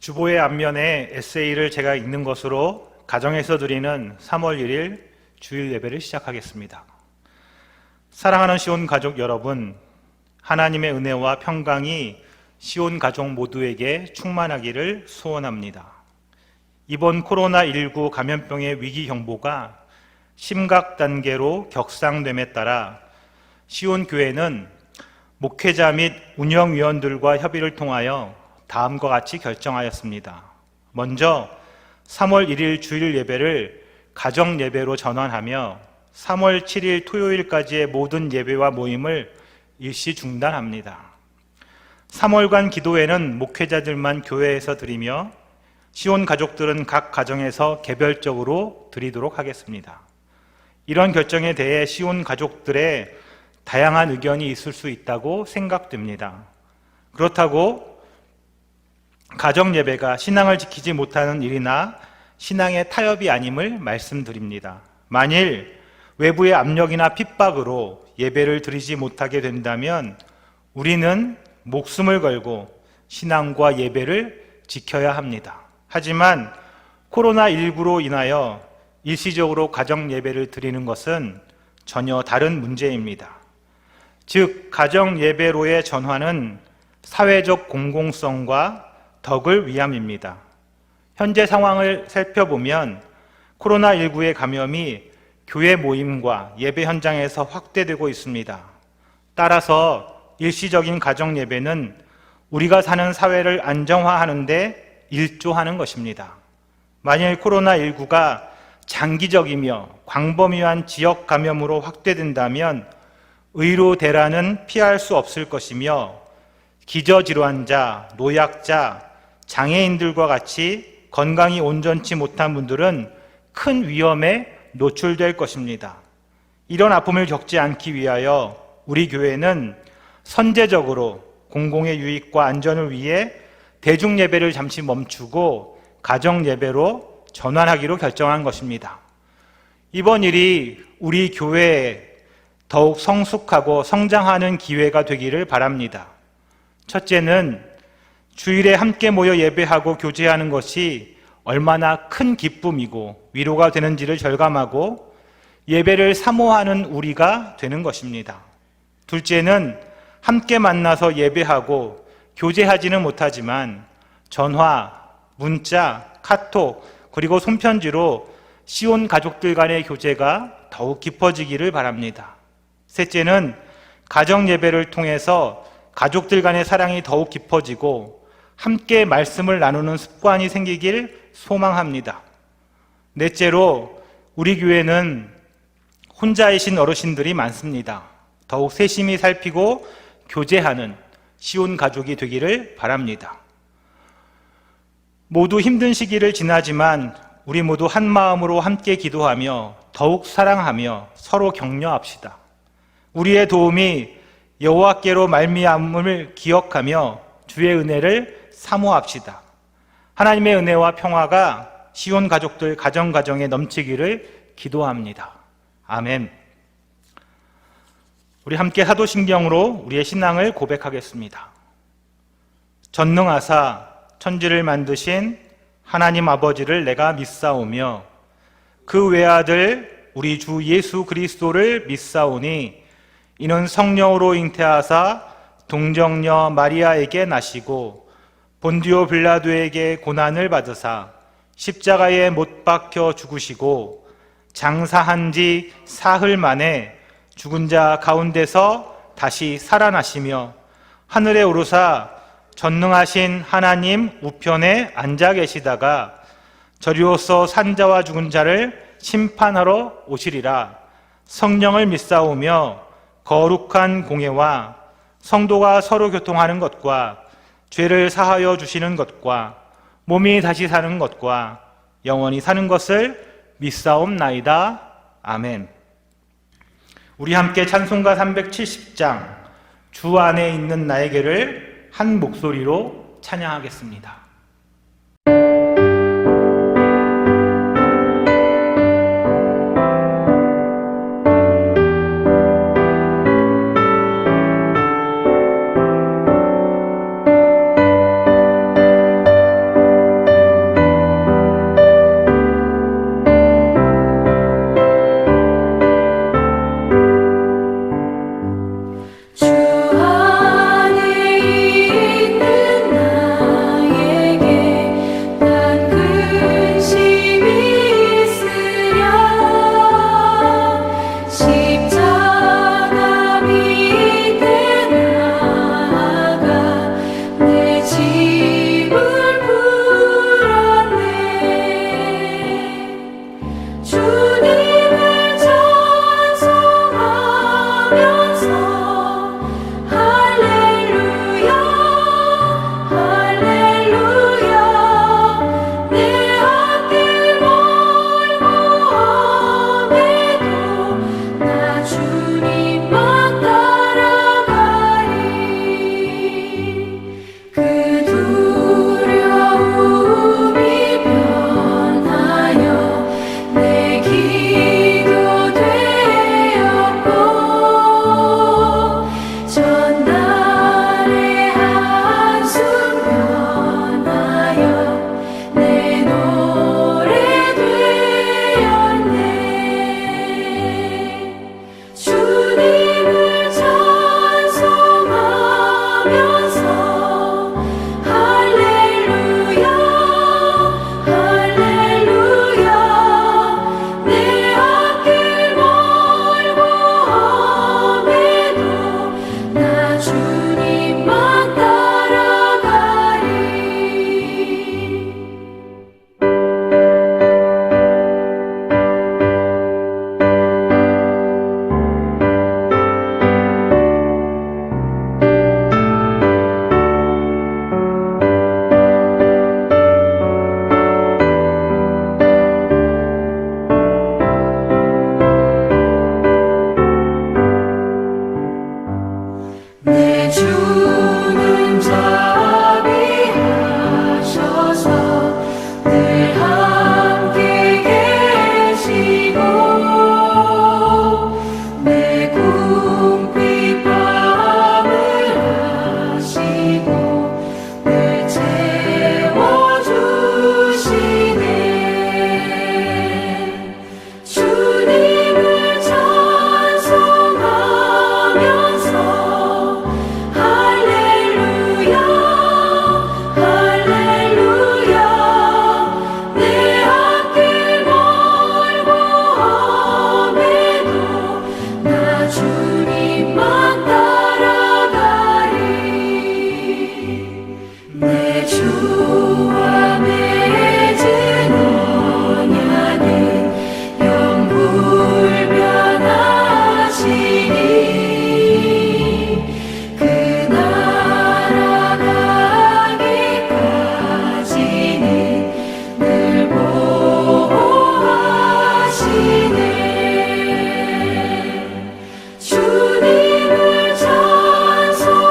주보의 앞면에 에세이를 제가 읽는 것으로 가정에서 드리는 3월 1일 주일 예배를 시작하겠습니다. 사랑하는 시온 가족 여러분, 하나님의 은혜와 평강이 시온 가족 모두에게 충만하기를 소원합니다. 이번 코로나19 감염병의 위기 경보가 심각 단계로 격상됨에 따라 시온 교회는 목회자 및 운영위원들과 협의를 통하여 다음과 같이 결정하였습니다. 먼저 3월 1일 주일 예배를 가정 예배로 전환하며 3월 7일 토요일까지의 모든 예배와 모임을 일시 중단합니다. 3월간 기도회는 목회자들만 교회에서 드리며 시온 가족들은 각 가정에서 개별적으로 드리도록 하겠습니다. 이런 결정에 대해 시온 가족들의 다양한 의견이 있을 수 있다고 생각됩니다. 그렇다고 가정 예배가 신앙을 지키지 못하는 일이나 신앙의 타협이 아님을 말씀드립니다. 만일 외부의 압력이나 핍박으로 예배를 드리지 못하게 된다면 우리는 목숨을 걸고 신앙과 예배를 지켜야 합니다. 하지만 코로나19로 인하여 일시적으로 가정 예배를 드리는 것은 전혀 다른 문제입니다. 즉, 가정 예배로의 전환은 사회적 공공성과 덕을 위함입니다. 현재 상황을 살펴보면 코로나19의 감염이 교회 모임과 예배 현장에서 확대되고 있습니다. 따라서 일시적인 가정 예배는 우리가 사는 사회를 안정화하는 데 일조하는 것입니다. 만일 코로나19가 장기적이며 광범위한 지역 감염으로 확대된다면 의료 대란은 피할 수 없을 것이며 기저질환자, 노약자, 장애인들과 같이 건강이 온전치 못한 분들은 큰 위험에 노출될 것입니다. 이런 아픔을 겪지 않기 위하여 우리 교회는 선제적으로 공공의 유익과 안전을 위해 대중예배를 잠시 멈추고 가정예배로 전환하기로 결정한 것입니다. 이번 일이 우리 교회에 더욱 성숙하고 성장하는 기회가 되기를 바랍니다. 첫째는 주일에 함께 모여 예배하고 교제하는 것이 얼마나 큰 기쁨이고 위로가 되는지를 절감하고 예배를 사모하는 우리가 되는 것입니다. 둘째는 함께 만나서 예배하고 교제하지는 못하지만 전화, 문자, 카톡, 그리고 손편지로 시온 가족들 간의 교제가 더욱 깊어지기를 바랍니다. 셋째는 가정 예배를 통해서 가족들 간의 사랑이 더욱 깊어지고 함께 말씀을 나누는 습관이 생기길 소망합니다. 넷째로 우리 교회는 혼자이신 어르신들이 많습니다. 더욱 세심히 살피고 교제하는 시온 가족이 되기를 바랍니다. 모두 힘든 시기를 지나지만 우리 모두 한 마음으로 함께 기도하며 더욱 사랑하며 서로 격려합시다. 우리의 도움이 여호와께로 말미암음을 기억하며 주의 은혜를 사모합시다. 하나님의 은혜와 평화가 시온 가족들 가정가정에 넘치기를 기도합니다. 아멘. 우리 함께 사도신경으로 우리의 신앙을 고백하겠습니다. 전능하사 천지를 만드신 하나님 아버지를 내가 믿사오며 그 외아들 우리 주 예수 그리스도를 믿사오니 이는 성령으로 잉태하사 동정녀 마리아에게 나시고 본디오 빌라도에게 고난을 받으사 십자가에 못 박혀 죽으시고 장사한 지 사흘 만에 죽은 자 가운데서 다시 살아나시며 하늘에 오르사 전능하신 하나님 우편에 앉아 계시다가 저리로서 산자와 죽은 자를 심판하러 오시리라. 성령을 믿사오며 거룩한 공예와 성도가 서로 교통하는 것과 죄를 사하여 주시는 것과 몸이 다시 사는 것과 영원히 사는 것을 믿사옵나이다. 아멘. 우리 함께 찬송가 370장 주 안에 있는 나에게를 한 목소리로 찬양하겠습니다. 주와 맺은 언약은 영불변하시니 그 나라 가기까지는 늘 보호하시네. 주님을 찬송하면서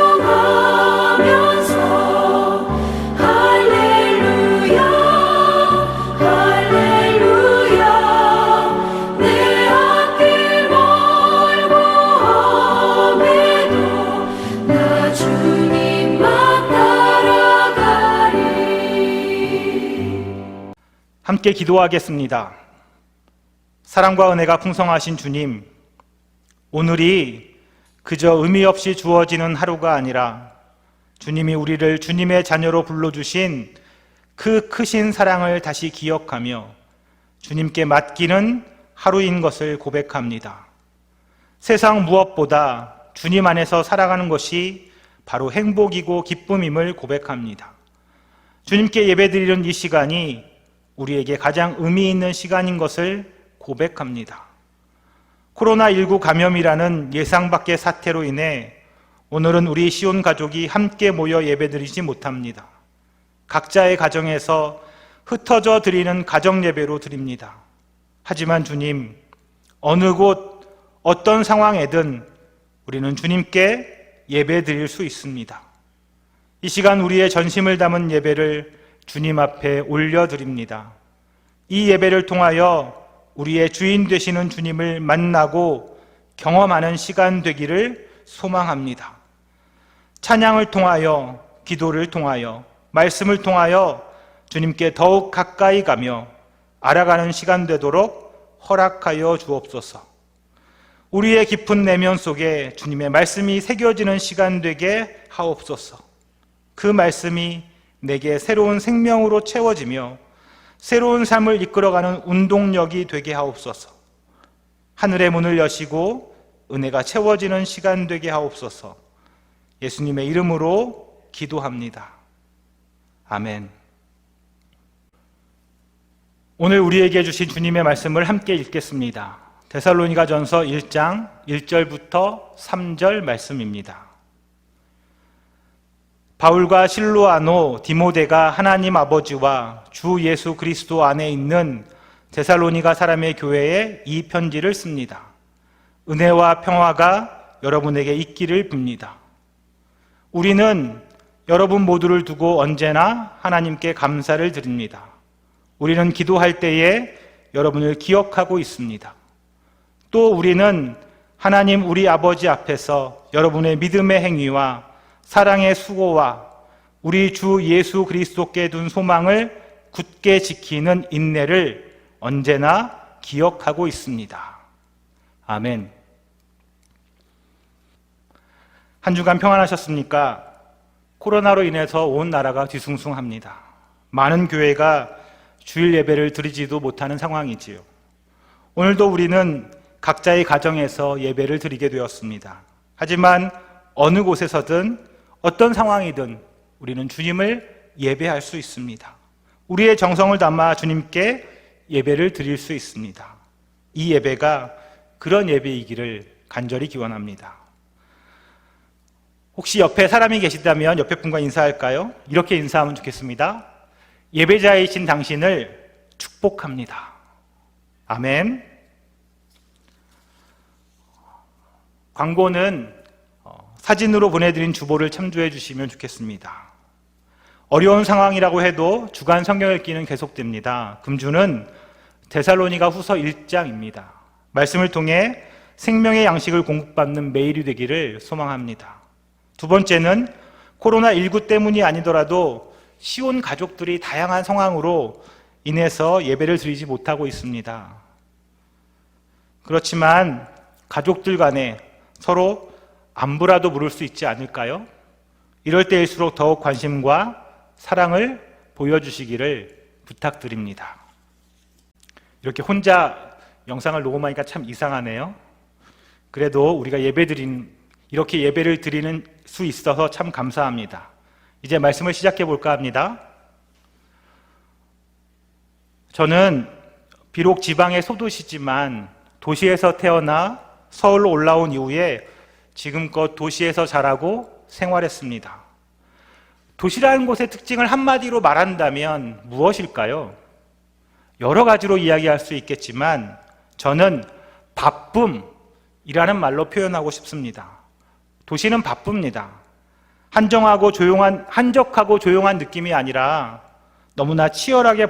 할렐루야 할렐루야 내 앞길 멀고 험해도 나 주님만 따라가리. 함께 기도하겠습니다. 사랑과 은혜가 풍성하신 주님, 오늘이 그저 의미 없이 주어지는 하루가 아니라 주님이 우리를 주님의 자녀로 불러주신 그 크신 사랑을 다시 기억하며 주님께 맡기는 하루인 것을 고백합니다. 세상 무엇보다 주님 안에서 살아가는 것이 바로 행복이고 기쁨임을 고백합니다. 주님께 예배드리는 이 시간이 우리에게 가장 의미 있는 시간인 것을 고백합니다. 코로나19 감염이라는 예상 밖의 사태로 인해 오늘은 우리 시온 가족이 함께 모여 예배드리지 못합니다. 각자의 가정에서 흩어져 드리는 가정 예배로 드립니다. 하지만 주님, 어느 곳 어떤 상황에든 우리는 주님께 예배 드릴 수 있습니다. 이 시간 우리의 전심을 담은 예배를 주님 앞에 올려드립니다. 이 예배를 통하여 우리의 주인 되시는 주님을 만나고 경험하는 시간 되기를 소망합니다. 찬양을 통하여, 기도를 통하여, 말씀을 통하여 주님께 더욱 가까이 가며 알아가는 시간 되도록 허락하여 주옵소서. 우리의 깊은 내면 속에 주님의 말씀이 새겨지는 시간 되게 하옵소서. 그 말씀이 내게 새로운 생명으로 채워지며 새로운 삶을 이끌어가는 운동력이 되게 하옵소서. 하늘의 문을 여시고 은혜가 채워지는 시간 되게 하옵소서. 예수님의 이름으로 기도합니다. 아멘. 오늘 우리에게 주신 주님의 말씀을 함께 읽겠습니다. 데살로니가전서 1장 1절부터 3절 말씀입니다. 바울과 실로아노, 디모데가 하나님 아버지와 주 예수 그리스도 안에 있는 데살로니가 사람의 교회에 이 편지를 씁니다. 은혜와 평화가 여러분에게 있기를 빕니다. 우리는 여러분 모두를 두고 언제나 하나님께 감사를 드립니다. 우리는 기도할 때에 여러분을 기억하고 있습니다. 또 우리는 하나님 우리 아버지 앞에서 여러분의 믿음의 행위와 사랑의 수고와 우리 주 예수 그리스도께 둔 소망을 굳게 지키는 인내를 언제나 기억하고 있습니다. 아멘. 한 주간 평안하셨습니까? 코로나로 인해서 온 나라가 뒤숭숭합니다. 많은 교회가 주일 예배를 드리지도 못하는 상황이지요. 오늘도 우리는 각자의 가정에서 예배를 드리게 되었습니다. 하지만 어느 곳에서든 어떤 상황이든 우리는 주님을 예배할 수 있습니다. 우리의 정성을 담아 주님께 예배를 드릴 수 있습니다. 이 예배가 그런 예배이기를 간절히 기원합니다. 혹시 옆에 사람이 계시다면 옆에 분과 인사할까요? 이렇게 인사하면 좋겠습니다. 예배자이신 당신을 축복합니다. 아멘. 광고는 사진으로 보내드린 주보를 참조해 주시면 좋겠습니다. 어려운 상황이라고 해도 주간 성경 읽기는 계속됩니다. 금주는 데살로니가 후서 1장입니다. 말씀을 통해 생명의 양식을 공급받는 매일이 되기를 소망합니다. 두 번째는 코로나19 때문이 아니더라도 시온 가족들이 다양한 상황으로 인해서 예배를 드리지 못하고 있습니다. 그렇지만 가족들 간에 서로 안부라도 물을 수 있지 않을까요? 이럴 때일수록 더욱 관심과 사랑을 보여주시기를 부탁드립니다. 이렇게 혼자 영상을 녹음하니까 참 이상하네요. 그래도 우리가 이렇게 예배를 드리는 수 있어서 참 감사합니다. 이제 말씀을 시작해 볼까 합니다. 저는 비록 지방의 소도시지만 도시에서 태어나 서울로 올라온 이후에 지금껏 도시에서 자라고 생활했습니다. 도시라는 곳의 특징을 한마디로 말한다면 무엇일까요? 여러 가지로 이야기할 수 있겠지만 저는 바쁨이라는 말로 표현하고 싶습니다. 도시는 바쁩니다. 한적하고 조용한 느낌이 아니라 너무나 치열하게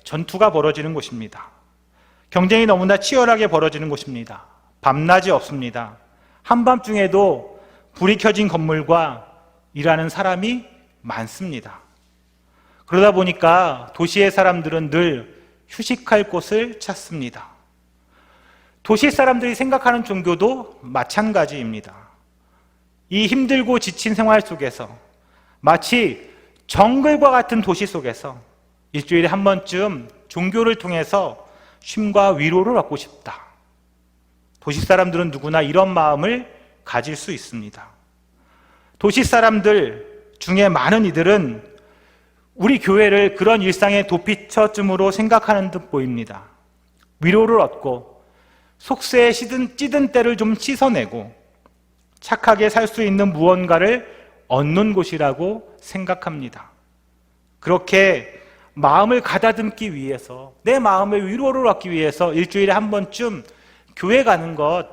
전투가 벌어지는 곳입니다. 경쟁이 너무나 치열하게 벌어지는 곳입니다. 밤낮이 없습니다. 한밤중에도 불이 켜진 건물과 일하는 사람이 많습니다. 그러다 보니까 도시의 사람들은 늘 휴식할 곳을 찾습니다. 도시 사람들이 생각하는 종교도 마찬가지입니다. 이 힘들고 지친 생활 속에서 마치 정글과 같은 도시 속에서 일주일에 한 번쯤 종교를 통해서 쉼과 위로를 얻고 싶다. 도시 사람들은 누구나 이런 마음을 가질 수 있습니다. 도시 사람들 중에 많은 이들은 우리 교회를 그런 일상의 도피처쯤으로 생각하는 듯 보입니다. 위로를 얻고 속세에 찌든 때를 좀 씻어내고 착하게 살 수 있는 무언가를 얻는 곳이라고 생각합니다. 그렇게 마음을 가다듬기 위해서, 내 마음의 위로를 얻기 위해서 일주일에 한 번쯤 교회 가는 것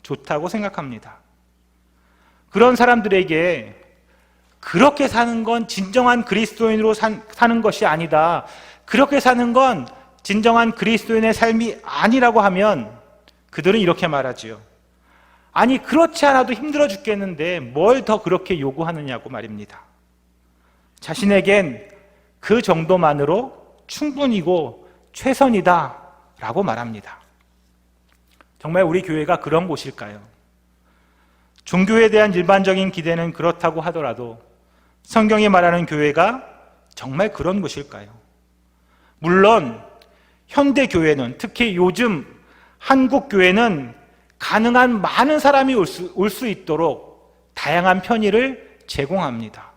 좋다고 생각합니다. 그런 사람들에게 그렇게 사는 건 진정한 그리스도인으로 사는 것이 아니다, 그렇게 사는 건 진정한 그리스도인의 삶이 아니라고 하면 그들은 이렇게 말하지요. 아니, 그렇지 않아도 힘들어 죽겠는데 뭘 더 그렇게 요구하느냐고 말입니다. 자신에겐 그 정도만으로 충분이고 최선이다 라고 말합니다. 정말 우리 교회가 그런 곳일까요? 종교에 대한 일반적인 기대는 그렇다고 하더라도 성경이 말하는 교회가 정말 그런 곳일까요? 물론 현대 교회는, 특히 요즘 한국 교회는 가능한 많은 사람이 올 수 있도록 다양한 편의를 제공합니다.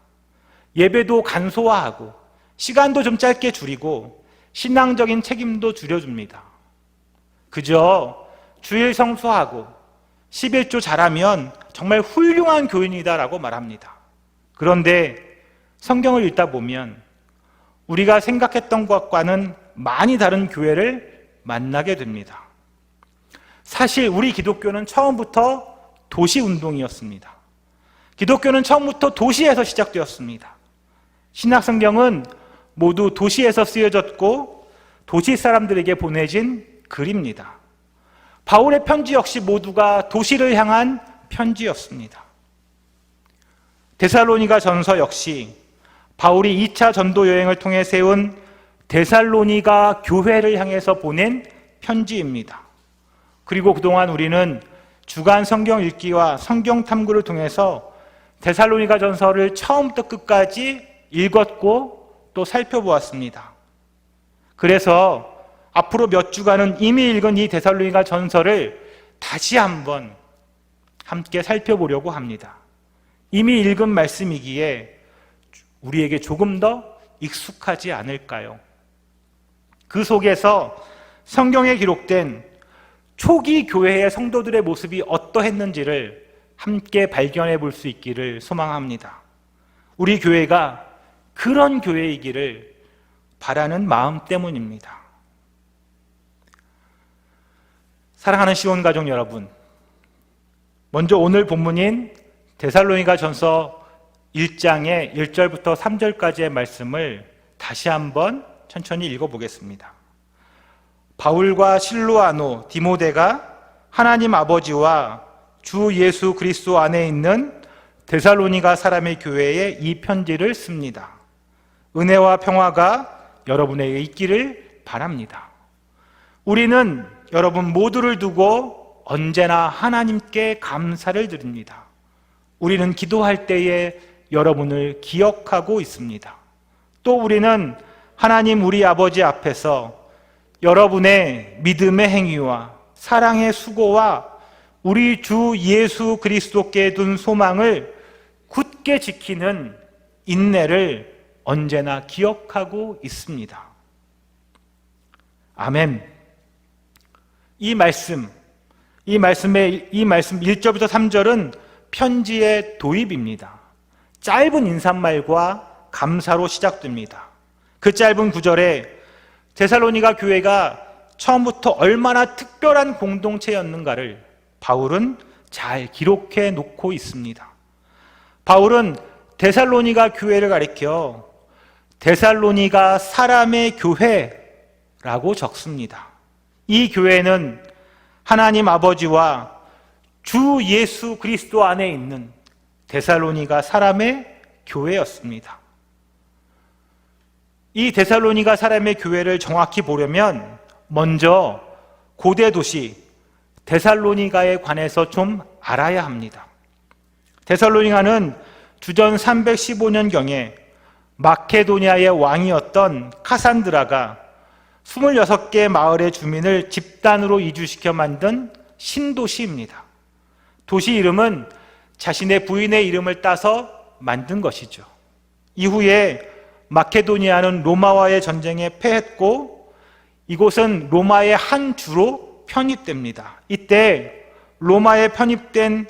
예배도 간소화하고 시간도 좀 짧게 줄이고 신앙적인 책임도 줄여줍니다. 그저 주일 성수하고 11조 잘하면 정말 훌륭한 교인이다라고 말합니다. 그런데 성경을 읽다 보면 우리가 생각했던 것과는 많이 다른 교회를 만나게 됩니다. 사실 우리 기독교는 처음부터 도시운동이었습니다. 기독교는 처음부터 도시에서 시작되었습니다. 신약성경은 모두 도시에서 쓰여졌고 도시 사람들에게 보내진 글입니다. 바울의 편지 역시 모두가 도시를 향한 편지였습니다. 데살로니가 전서 역시 바울이 2차 전도 여행을 통해 세운 데살로니가 교회를 향해서 보낸 편지입니다. 그리고 그동안 우리는 주간 성경 읽기와 성경 탐구를 통해서 데살로니가 전서를 처음부터 끝까지 읽었고 또 살펴보았습니다. 그래서 앞으로 몇 주간은 이미 읽은 이 데살로니가 전서를 다시 한번 함께 살펴보려고 합니다. 이미 읽은 말씀이기에 우리에게 조금 더 익숙하지 않을까요? 그 속에서 성경에 기록된 초기 교회의 성도들의 모습이 어떠했는지를 함께 발견해 볼 수 있기를 소망합니다. 우리 교회가 그런 교회이기를 바라는 마음 때문입니다. 사랑하는 시온 가족 여러분, 먼저 오늘 본문인 데살로니가 전서 1장의 1절부터 3절까지의 말씀을 다시 한번 천천히 읽어보겠습니다. 바울과 실로아노, 디모데가 하나님 아버지와 주 예수 그리스도 안에 있는 데살로니가 사람의 교회에 이 편지를 씁니다. 은혜와 평화가 여러분에게 있기를 바랍니다. 우리는 여러분 모두를 두고 언제나 하나님께 감사를 드립니다. 우리는 기도할 때에 여러분을 기억하고 있습니다. 또 우리는 하나님 우리 아버지 앞에서 여러분의 믿음의 행위와 사랑의 수고와 우리 주 예수 그리스도께 둔 소망을 굳게 지키는 인내를 언제나 기억하고 있습니다. 아멘. 이 말씀 1절부터 3절은 편지의 도입입니다. 짧은 인사말과 감사로 시작됩니다. 그 짧은 구절에 데살로니가 교회가 처음부터 얼마나 특별한 공동체였는가를 바울은 잘 기록해 놓고 있습니다. 바울은 데살로니가 교회를 가리켜 데살로니가 사람의 교회라고 적습니다. 이 교회는 하나님 아버지와 주 예수 그리스도 안에 있는 데살로니가 사람의 교회였습니다. 이 데살로니가 사람의 교회를 정확히 보려면 먼저 고대 도시 데살로니가에 관해서 좀 알아야 합니다. 데살로니가는 주전 315년경에 마케도니아의 왕이었던 카산드라가 26개 마을의 주민을 집단으로 이주시켜 만든 신도시입니다. 도시 이름은 자신의 부인의 이름을 따서 만든 것이죠. 이후에 마케도니아는 로마와의 전쟁에 패했고 이곳은 로마의 한 주로 편입됩니다. 이때 로마에 편입된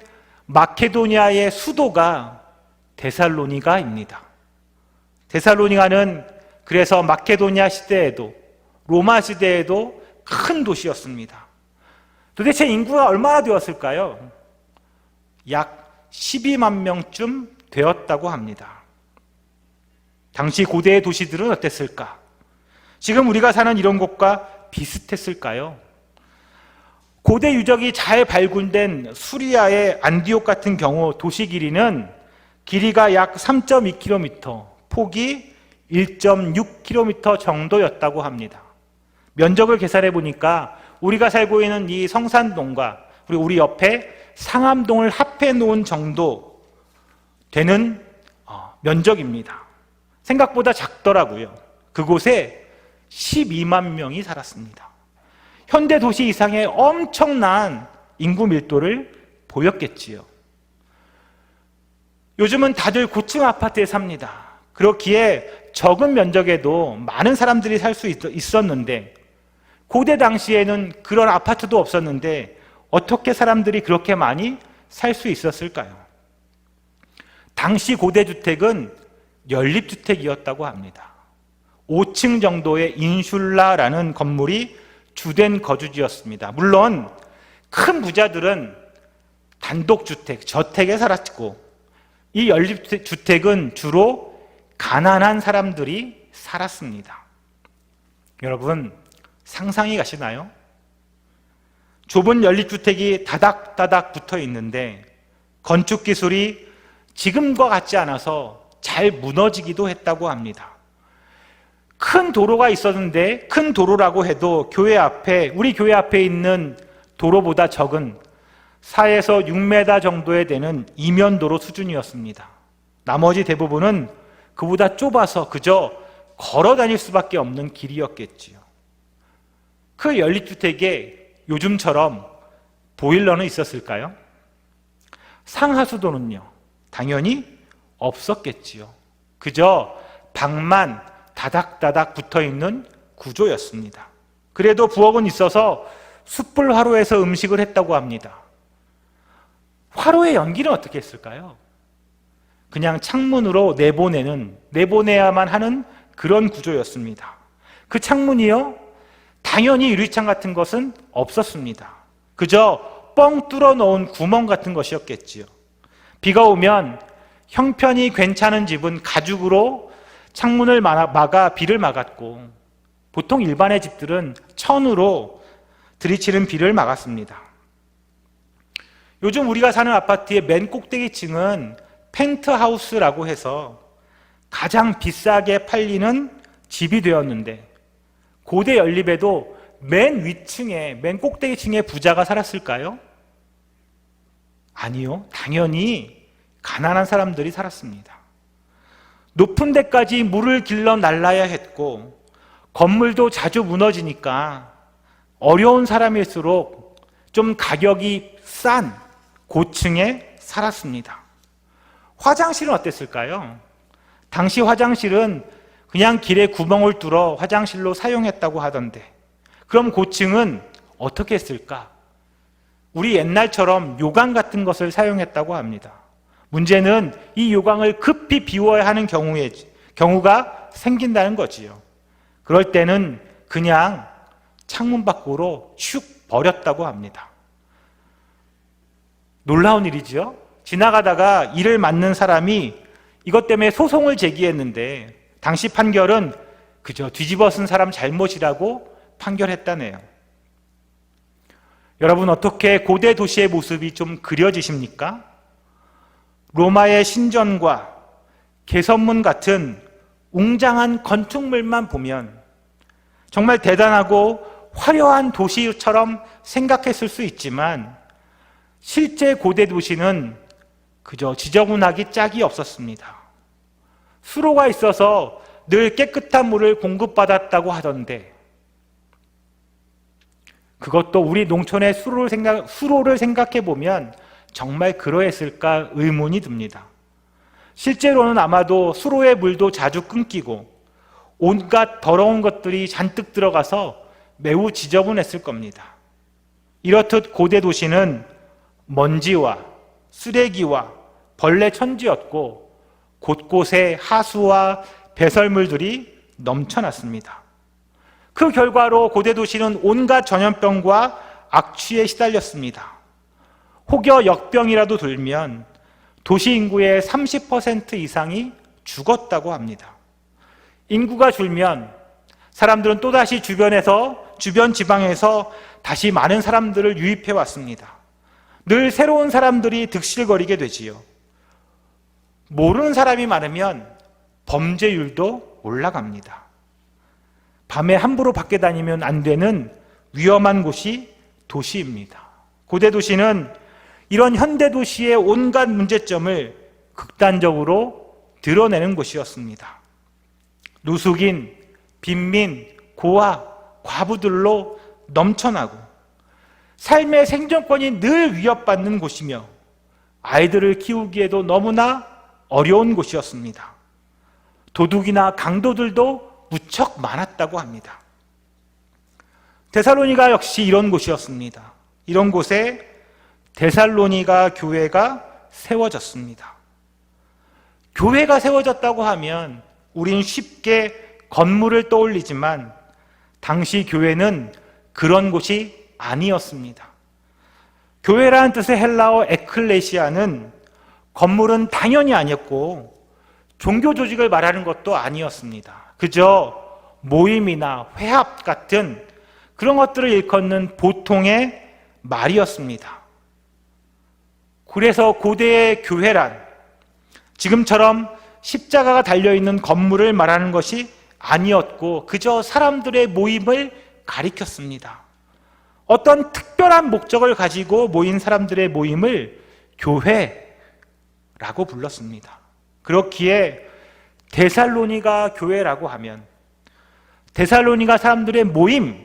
마케도니아의 수도가 데살로니가입니다. 데살로니가는 그래서 마케도니아 시대에도 로마 시대에도 큰 도시였습니다. 도대체 인구가 얼마나 되었을까요? 약 12만 명쯤 되었다고 합니다. 당시 고대의 도시들은 어땠을까? 지금 우리가 사는 이런 곳과 비슷했을까요? 고대 유적이 잘 발굴된 수리아의 안디옥 같은 경우 도시 길이는 길이가 약 3.2km, 폭이 1.6km 정도였다고 합니다. 면적을 계산해 보니까 우리가 살고 있는 이 성산동과 우리 옆에 상암동을 합해 놓은 정도 되는 면적입니다. 생각보다 작더라고요. 그곳에 12만 명이 살았습니다. 현대 도시 이상의 엄청난 인구 밀도를 보였겠지요. 요즘은 다들 고층 아파트에 삽니다. 그렇기에 적은 면적에도 많은 사람들이 살 수 있었는데 고대 당시에는 그런 아파트도 없었는데 어떻게 사람들이 그렇게 많이 살 수 있었을까요? 당시 고대 주택은 연립주택이었다고 합니다. 5층 정도의 인슐라라는 건물이 주된 거주지였습니다. 물론 큰 부자들은 단독주택, 저택에 살았고 이 연립주택은 주로 가난한 사람들이 살았습니다. 여러분 상상이 가시나요? 좁은 연립주택이 다닥다닥 붙어 있는데 건축 기술이 지금과 같지 않아서 잘 무너지기도 했다고 합니다. 큰 도로가 있었는데 큰 도로라고 해도 우리 교회 앞에 있는 도로보다 적은 4에서 6m 정도에 되는 이면도로 수준이었습니다. 나머지 대부분은 그보다 좁아서 그저 걸어 다닐 수밖에 없는 길이었겠지요. 그 연립주택에 요즘처럼 보일러는 있었을까요? 상하수도는요? 당연히 없었겠지요. 그저 방만 다닥다닥 붙어있는 구조였습니다. 그래도 부엌은 있어서 숯불 화로에서 음식을 했다고 합니다. 화로의 연기는 어떻게 했을까요? 그냥 창문으로 내보내야만 하는 그런 구조였습니다. 그 창문이요? 당연히 유리창 같은 것은 없었습니다. 그저 뻥 뚫어 놓은 구멍 같은 것이었겠지요. 비가 오면 형편이 괜찮은 집은 가죽으로 창문을 막아 비를 막았고 보통 일반의 집들은 천으로 들이치는 비를 막았습니다. 요즘 우리가 사는 아파트의 맨 꼭대기층은 펜트하우스라고 해서 가장 비싸게 팔리는 집이 되었는데 고대 연립에도 맨 위층에, 맨 꼭대기층에 부자가 살았을까요? 아니요. 당연히 가난한 사람들이 살았습니다. 높은 데까지 물을 길러 날라야 했고 건물도 자주 무너지니까 어려운 사람일수록 좀 가격이 싼 고층에 살았습니다. 화장실은 어땠을까요? 당시 화장실은 그냥 길에 구멍을 뚫어 화장실로 사용했다고 하던데, 그럼 고층은 어떻게 했을까? 우리 옛날처럼 요강 같은 것을 사용했다고 합니다. 문제는 이 요강을 급히 비워야 하는 경우가 생긴다는 거지요. 그럴 때는 그냥 창문 밖으로 슉 버렸다고 합니다. 놀라운 일이죠. 지나가다가 이를 맞는 사람이 이것 때문에 소송을 제기했는데 당시 판결은 그저 뒤집어 쓴 사람 잘못이라고 판결했다네요. 여러분, 어떻게 고대 도시의 모습이 좀 그려지십니까? 로마의 신전과 개선문 같은 웅장한 건축물만 보면 정말 대단하고 화려한 도시처럼 생각했을 수 있지만 실제 고대 도시는 그저 지저분하기 짝이 없었습니다. 수로가 있어서 늘 깨끗한 물을 공급받았다고 하던데, 그것도 우리 농촌의 수로를 생각해 보면 정말 그러했을까 의문이 듭니다. 실제로는 아마도 수로의 물도 자주 끊기고 온갖 더러운 것들이 잔뜩 들어가서 매우 지저분했을 겁니다. 이렇듯 고대 도시는 먼지와 쓰레기와 벌레 천지였고 곳곳에 하수와 배설물들이 넘쳐났습니다. 그 결과로 고대 도시는 온갖 전염병과 악취에 시달렸습니다. 혹여 역병이라도 들면 도시 인구의 30% 이상이 죽었다고 합니다. 인구가 줄면 사람들은 또다시 주변 지방에서 다시 많은 사람들을 유입해 왔습니다. 늘 새로운 사람들이 득실거리게 되지요. 모르는 사람이 많으면 범죄율도 올라갑니다. 밤에 함부로 밖에 다니면 안 되는 위험한 곳이 도시입니다. 고대 도시는 이런 현대 도시의 온갖 문제점을 극단적으로 드러내는 곳이었습니다. 노숙인, 빈민, 고아, 과부들로 넘쳐나고 삶의 생존권이 늘 위협받는 곳이며 아이들을 키우기에도 너무나 어려운 곳이었습니다. 도둑이나 강도들도 무척 많았다고 합니다. 데살로니가 역시 이런 곳이었습니다. 이런 곳에 데살로니가 교회가 세워졌습니다. 교회가 세워졌다고 하면 우린 쉽게 건물을 떠올리지만 당시 교회는 그런 곳이 아니었습니다. 교회라는 뜻의 헬라어 에클레시아는 건물은 당연히 아니었고 종교 조직을 말하는 것도 아니었습니다. 그저 모임이나 회합 같은 그런 것들을 일컫는 보통의 말이었습니다. 그래서 고대의 교회란 지금처럼 십자가가 달려있는 건물을 말하는 것이 아니었고 그저 사람들의 모임을 가리켰습니다. 어떤 특별한 목적을 가지고 모인 사람들의 모임을 교회라고 불렀습니다. 그렇기에 데살로니가 교회라고 하면 데살로니가 사람들의 모임,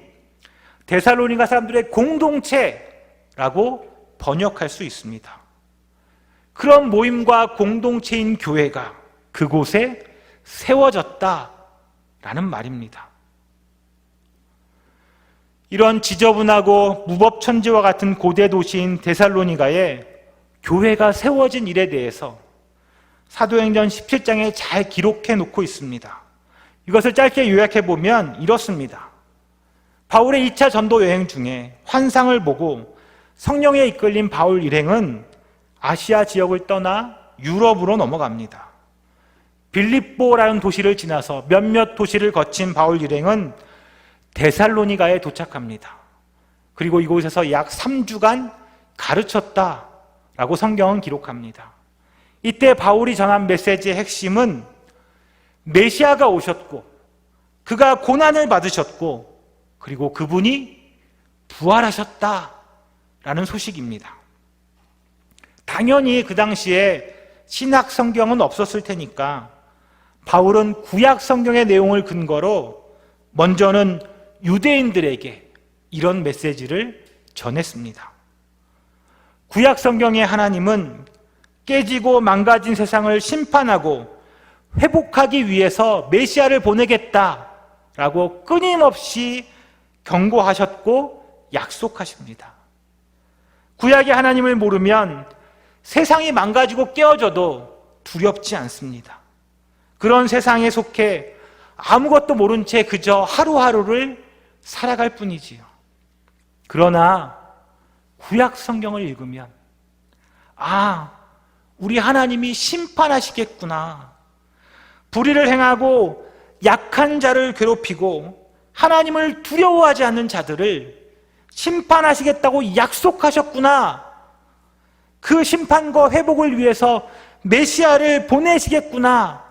데살로니가 사람들의 공동체라고 번역할 수 있습니다. 그런 모임과 공동체인 교회가 그곳에 세워졌다라는 말입니다. 이런 지저분하고 무법천지와 같은 고대 도시인 데살로니가에 교회가 세워진 일에 대해서 사도행전 17장에 잘 기록해 놓고 있습니다. 이것을 짧게 요약해 보면 이렇습니다. 바울의 2차 전도 여행 중에 환상을 보고 성령에 이끌린 바울 일행은 아시아 지역을 떠나 유럽으로 넘어갑니다. 빌립보라는 도시를 지나서 몇몇 도시를 거친 바울 일행은 데살로니가에 도착합니다. 그리고 이곳에서 약 3주간 가르쳤다라고 성경은 기록합니다. 이때 바울이 전한 메시지의 핵심은 메시아가 오셨고 그가 고난을 받으셨고 그리고 그분이 부활하셨다라는 소식입니다. 당연히 그 당시에 신약 성경은 없었을 테니까 바울은 구약 성경의 내용을 근거로 먼저는 유대인들에게 이런 메시지를 전했습니다. 구약 성경의 하나님은 깨지고 망가진 세상을 심판하고 회복하기 위해서 메시아를 보내겠다라고 끊임없이 경고하셨고 약속하십니다. 구약의 하나님을 모르면 세상이 망가지고 깨어져도 두렵지 않습니다. 그런 세상에 속해 아무것도 모른 채 그저 하루하루를 살아갈 뿐이지요. 그러나 구약 성경을 읽으면 우리 하나님이 심판하시겠구나. 불의를 행하고 약한 자를 괴롭히고 하나님을 두려워하지 않는 자들을 심판하시겠다고 약속하셨구나. 그 심판과 회복을 위해서 메시아를 보내시겠구나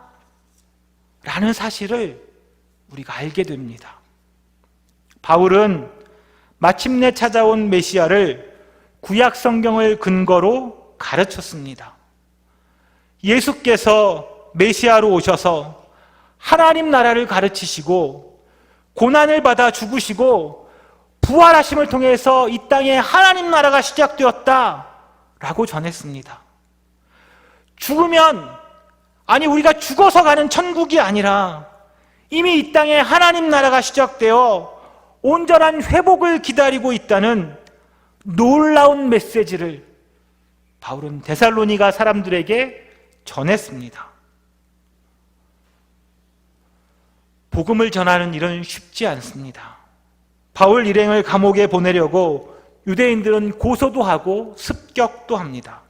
라는 사실을 우리가 알게 됩니다. 바울은 마침내 찾아온 메시아를 구약 성경을 근거로 가르쳤습니다. 예수께서 메시아로 오셔서 하나님 나라를 가르치시고 고난을 받아 죽으시고 부활하심을 통해서 이 땅에 하나님 나라가 시작되었다라고 전했습니다. 죽으면 우리가 죽어서 가는 천국이 아니라 이미 이 땅에 하나님 나라가 시작되어 온전한 회복을 기다리고 있다는 놀라운 메시지를 바울은 데살로니가 사람들에게 전했습니다. 복음을 전하는 일은 쉽지 않습니다. 바울 일행을 감옥에 보내려고 유대인들은 고소도 하고 습격도 합니다.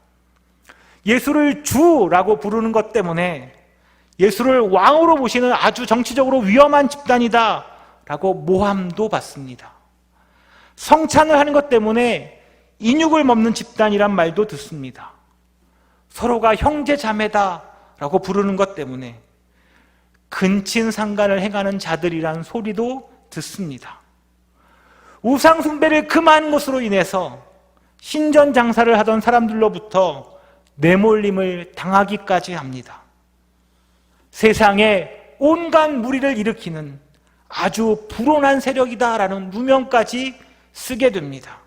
예수를 주라고 부르는 것 때문에 예수를 왕으로 모시는 아주 정치적으로 위험한 집단이다 라고 모함도 받습니다. 성찬을 하는 것 때문에 인육을 먹는 집단이란 말도 듣습니다. 서로가 형제 자매다 라고 부르는 것 때문에 근친상간을 행하는 자들이란 소리도 듣습니다. 우상 숭배를 금하는 것으로 인해서 신전 장사를 하던 사람들로부터 내몰림을 당하기까지 합니다. 세상에 온갖 무리를 일으키는 아주 불온한 세력이다라는 누명까지 쓰게 됩니다.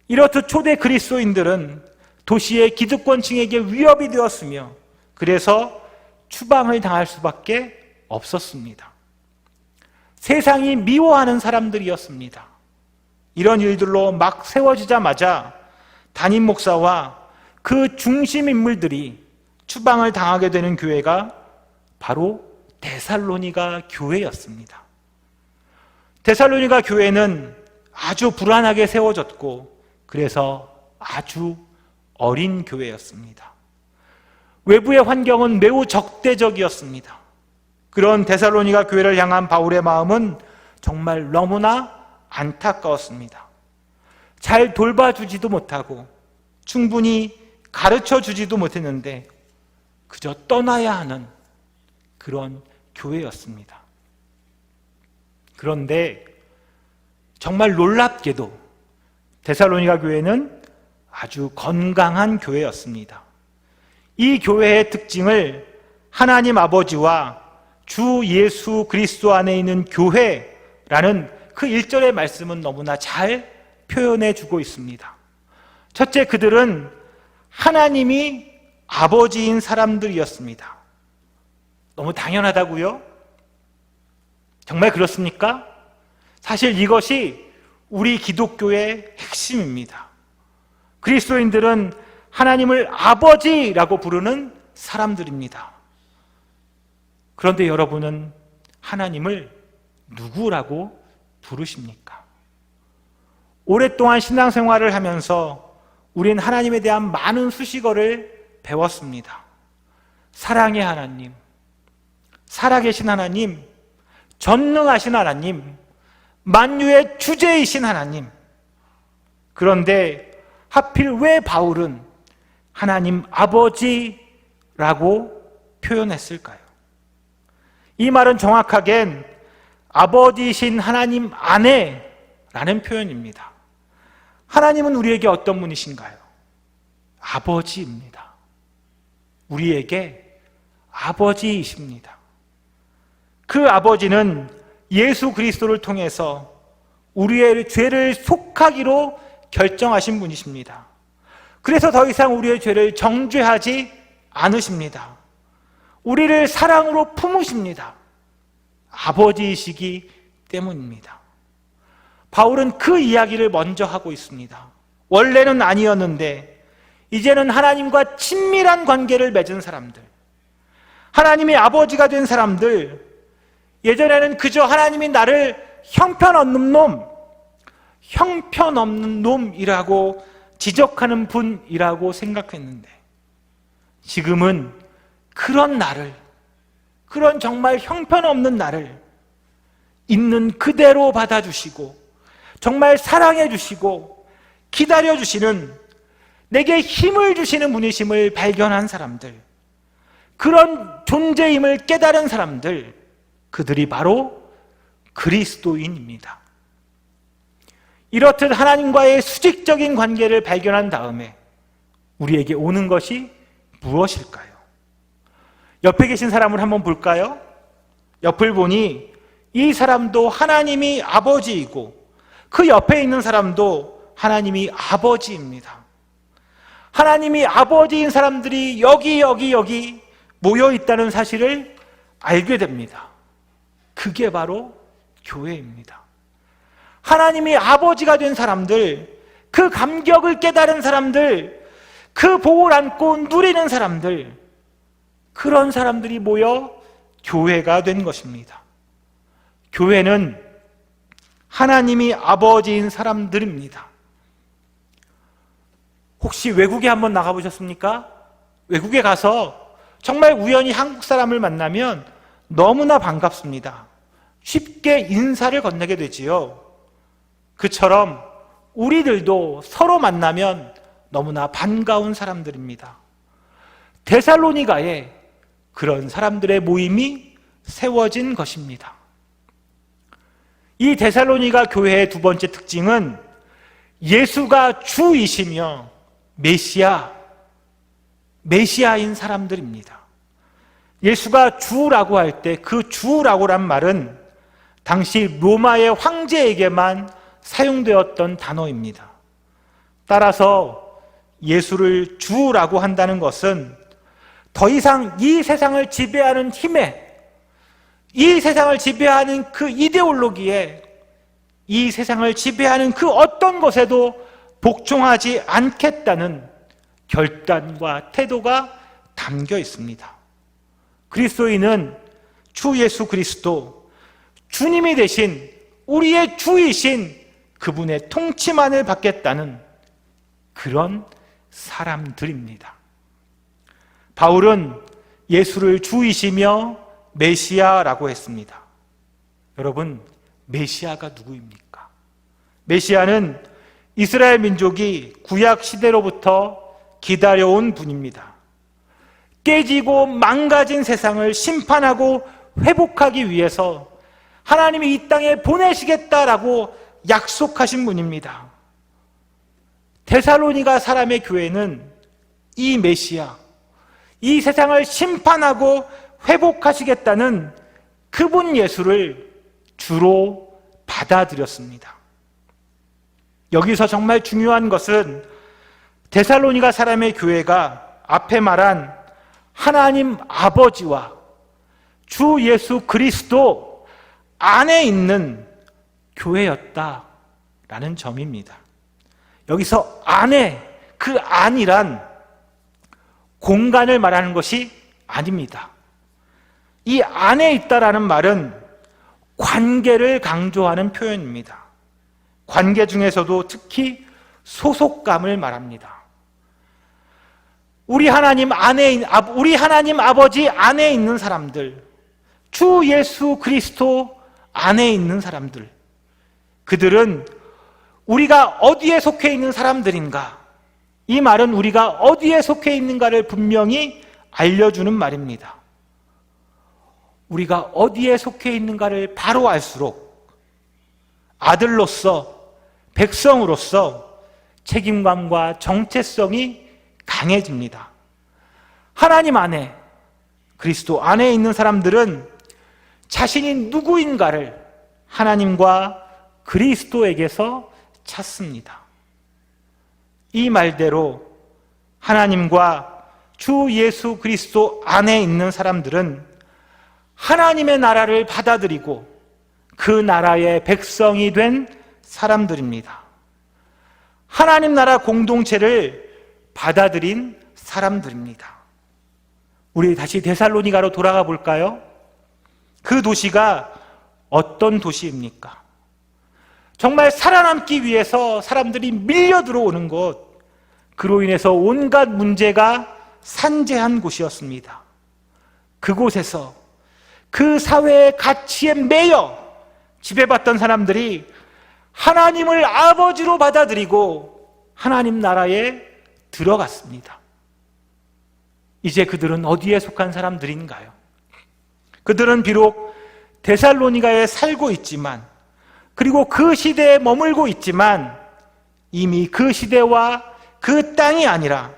이렇듯 초대 그리스도인들은 도시의 기득권층에게 위협이 되었으며 그래서 추방을 당할 수밖에 없었습니다. 세상이 미워하는 사람들이었습니다. 이런 일들로 막 세워지자마자 담임 목사와 그 중심 인물들이 추방을 당하게 되는 교회가 바로 데살로니가 교회였습니다. 데살로니가 교회는 아주 불안하게 세워졌고 그래서 아주 어린 교회였습니다. 외부의 환경은 매우 적대적이었습니다. 그런 데살로니가 교회를 향한 바울의 마음은 정말 너무나 안타까웠습니다. 잘 돌봐주지도 못하고 충분히 가르쳐주지도 못했는데 그저 떠나야 하는 그런 교회였습니다. 그런데 정말 놀랍게도 데살로니가 교회는 아주 건강한 교회였습니다. 이 교회의 특징을 하나님 아버지와 주 예수 그리스도 안에 있는 교회라는 그 1절의 말씀은 너무나 잘 표현해 주고 있습니다. 첫째, 그들은 하나님이 아버지인 사람들이었습니다. 너무 당연하다고요? 정말 그렇습니까? 사실 이것이 우리 기독교의 핵심입니다. 그리스도인들은 하나님을 아버지라고 부르는 사람들입니다. 그런데 여러분은 하나님을 누구라고 부르십니까? 오랫동안 신앙생활을 하면서 우린 하나님에 대한 많은 수식어를 배웠습니다. 사랑의 하나님, 살아계신 하나님, 전능하신 하나님, 만유의 주제이신 하나님. 그런데 하필 왜 바울은 하나님 아버지라고 표현했을까요? 이 말은 정확하겐 아버지이신 하나님 안에라는 표현입니다. 하나님은 우리에게 어떤 분이신가요? 아버지입니다. 우리에게 아버지이십니다. 그 아버지는 예수 그리스도를 통해서 우리의 죄를 속하기로 결정하신 분이십니다. 그래서 더 이상 우리의 죄를 정죄하지 않으십니다. 우리를 사랑으로 품으십니다. 아버지이시기 때문입니다. 바울은 그 이야기를 먼저 하고 있습니다. 원래는 아니었는데 이제는 하나님과 친밀한 관계를 맺은 사람들, 하나님의 아버지가 된 사람들, 예전에는 그저 하나님이 나를 형편없는 놈이라고 지적하는 분이라고 생각했는데 지금은 그런 나를, 그런 정말 형편없는 나를 있는 그대로 받아주시고 정말 사랑해 주시고 기다려 주시는, 내게 힘을 주시는 분이심을 발견한 사람들, 그런 존재임을 깨달은 사람들, 그들이 바로 그리스도인입니다. 이렇듯 하나님과의 수직적인 관계를 발견한 다음에 우리에게 오는 것이 무엇일까요? 옆에 계신 사람을 한번 볼까요? 옆을 보니 이 사람도 하나님이 아버지이고 그 옆에 있는 사람도 하나님이 아버지입니다. 하나님이 아버지인 사람들이 여기 모여 있다는 사실을 알게 됩니다. 그게 바로 교회입니다. 하나님이 아버지가 된 사람들, 그 감격을 깨달은 사람들, 그 복을 안고 누리는 사람들, 그런 사람들이 모여 교회가 된 것입니다. 교회는 하나님이 아버지인 사람들입니다. 혹시 외국에 한번 나가보셨습니까? 외국에 가서 정말 우연히 한국 사람을 만나면 너무나 반갑습니다. 쉽게 인사를 건네게 되지요. 그처럼 우리들도 서로 만나면 너무나 반가운 사람들입니다. 데살로니가에 그런 사람들의 모임이 세워진 것입니다. 이 데살로니가 교회의 두 번째 특징은 예수가 주이시며 메시아인 사람들입니다. 예수가 주라고 할 때 그 주라고란 말은 당시 로마의 황제에게만 사용되었던 단어입니다. 따라서 예수를 주라고 한다는 것은 더 이상 이 세상을 지배하는 힘에, 이 세상을 지배하는 그 이데올로기에, 이 세상을 지배하는 그 어떤 것에도 복종하지 않겠다는 결단과 태도가 담겨 있습니다. 그리스도인은 주 예수 그리스도, 주님이 되신 우리의 주이신 그분의 통치만을 받겠다는 그런 사람들입니다. 바울은 예수를 주이시며 메시아라고 했습니다. 여러분, 메시아가 누구입니까? 메시아는 이스라엘 민족이 구약 시대로부터 기다려온 분입니다. 깨지고 망가진 세상을 심판하고 회복하기 위해서 하나님이 이 땅에 보내시겠다라고 약속하신 분입니다. 데살로니가 사람의 교회는 이 메시아, 이 세상을 심판하고 회복하시겠다는 그분 예수를 주로 받아들였습니다. 여기서 정말 중요한 것은 데살로니가 사람의 교회가 앞에 말한 하나님 아버지와 주 예수 그리스도 안에 있는 교회였다라는 점입니다. 여기서 안에, 그 안이란 공간을 말하는 것이 아닙니다. 이 안에 있다라는 말은 관계를 강조하는 표현입니다. 관계 중에서도 특히 소속감을 말합니다. 우리 하나님 아버지 안에 있는 사람들, 주 예수 그리스도 안에 있는 사람들, 그들은 우리가 어디에 속해 있는 사람들인가? 이 말은 우리가 어디에 속해 있는가를 분명히 알려주는 말입니다. 우리가 어디에 속해 있는가를 바로 알수록 아들로서, 백성으로서 책임감과 정체성이 강해집니다. 하나님 안에, 그리스도 안에 있는 사람들은 자신이 누구인가를 하나님과 그리스도에게서 찾습니다. 이 말대로 하나님과 주 예수 그리스도 안에 있는 사람들은 하나님의 나라를 받아들이고 그 나라의 백성이 된 사람들입니다. 하나님 나라 공동체를 받아들인 사람들입니다. 우리 다시 데살로니가로 돌아가 볼까요? 그 도시가 어떤 도시입니까? 정말 살아남기 위해서 사람들이 밀려 들어오는 곳, 그로 인해서 온갖 문제가 산재한 곳이었습니다. 그곳에서 그 사회의 가치에 매여 지배받던 사람들이 하나님을 아버지로 받아들이고 하나님 나라에 들어갔습니다. 이제 그들은 어디에 속한 사람들인가요? 그들은 비록 데살로니가에 살고 있지만, 그리고 그 시대에 머물고 있지만 이미 그 시대와 그 땅이 아니라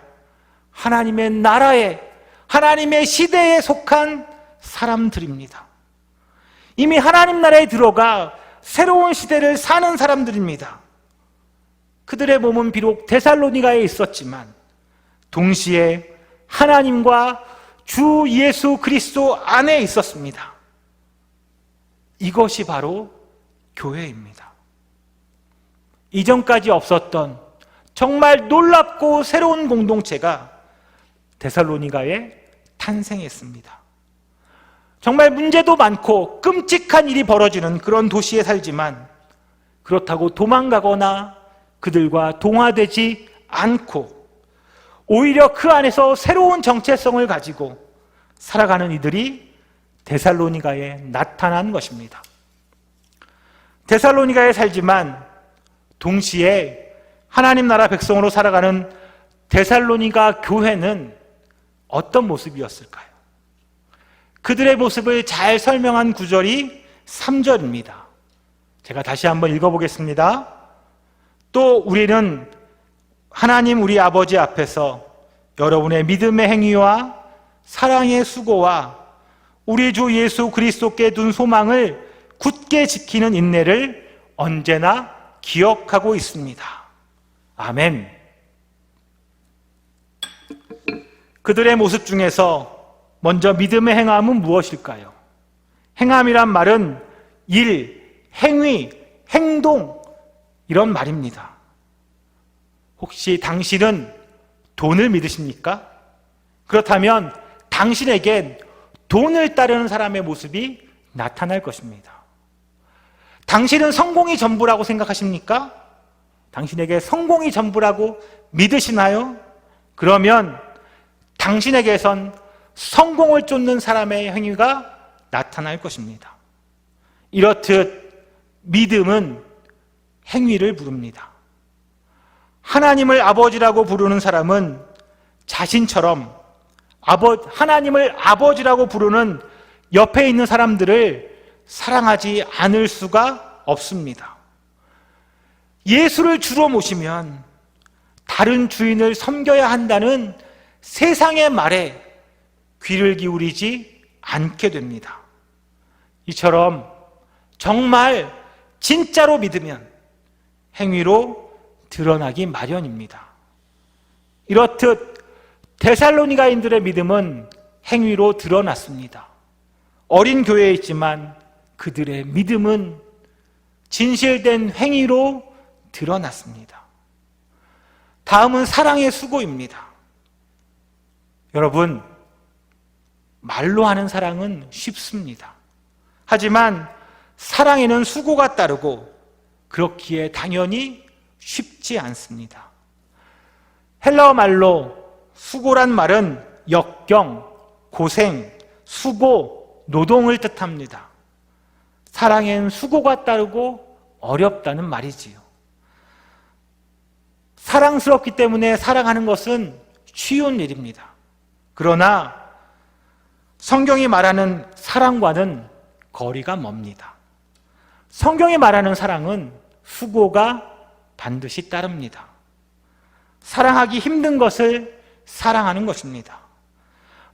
하나님의 나라에, 하나님의 시대에 속한 사람들입니다. 이미 하나님 나라에 들어가 새로운 시대를 사는 사람들입니다. 그들의 몸은 비록 데살로니가에 있었지만 동시에 하나님과 주 예수 그리스도 안에 있었습니다. 이것이 바로 교회입니다. 이전까지 없었던 정말 놀랍고 새로운 공동체가 데살로니가에 탄생했습니다. 정말 문제도 많고 끔찍한 일이 벌어지는 그런 도시에 살지만 그렇다고 도망가거나 그들과 동화되지 않고 오히려 그 안에서 새로운 정체성을 가지고 살아가는 이들이 데살로니가에 나타난 것입니다. 데살로니가에 살지만 동시에 하나님 나라 백성으로 살아가는 데살로니가 교회는 어떤 모습이었을까요? 그들의 모습을 잘 설명한 구절이 3절입니다. 제가 다시 한번 읽어보겠습니다. 또 우리는 하나님 우리 아버지 앞에서 여러분의 믿음의 행위와 사랑의 수고와 우리 주 예수 그리스도께 둔 소망을 굳게 지키는 인내를 언제나 기억하고 있습니다. 아멘. 그들의 모습 중에서 먼저 믿음의 행함은 무엇일까요? 행함이란 말은 일, 행위, 행동 이런 말입니다. 혹시 당신은 돈을 믿으십니까? 그렇다면 당신에겐 돈을 따르는 사람의 모습이 나타날 것입니다. 당신은 성공이 전부라고 생각하십니까? 당신에게 성공이 전부라고 믿으시나요? 그러면 당신에게선 성공을 쫓는 사람의 행위가 나타날 것입니다. 이렇듯 믿음은 행위를 부릅니다. 하나님을 아버지라고 부르는 사람은 자신처럼 하나님을 아버지라고 부르는 옆에 있는 사람들을 사랑하지 않을 수가 없습니다. 예수를 주로 모시면 다른 주인을 섬겨야 한다는 세상의 말에 귀를 기울이지 않게 됩니다. 이처럼 정말 진짜로 믿으면 행위로 드러나기 마련입니다. 이렇듯 데살로니가인들의 믿음은 행위로 드러났습니다. 어린 교회에 있지만 그들의 믿음은 진실된 행위로 드러났습니다. 다음은 사랑의 수고입니다. 여러분, 말로 하는 사랑은 쉽습니다. 하지만 사랑에는 수고가 따르고 그렇기에 당연히 쉽지 않습니다. 헬라어 말로 수고란 말은 역경, 고생, 수고, 노동을 뜻합니다. 사랑엔 수고가 따르고 어렵다는 말이지요. 사랑스럽기 때문에 사랑하는 것은 쉬운 일입니다. 그러나 성경이 말하는 사랑과는 거리가 멉니다. 성경이 말하는 사랑은 수고가 반드시 따릅니다. 사랑하기 힘든 것을 사랑하는 것입니다.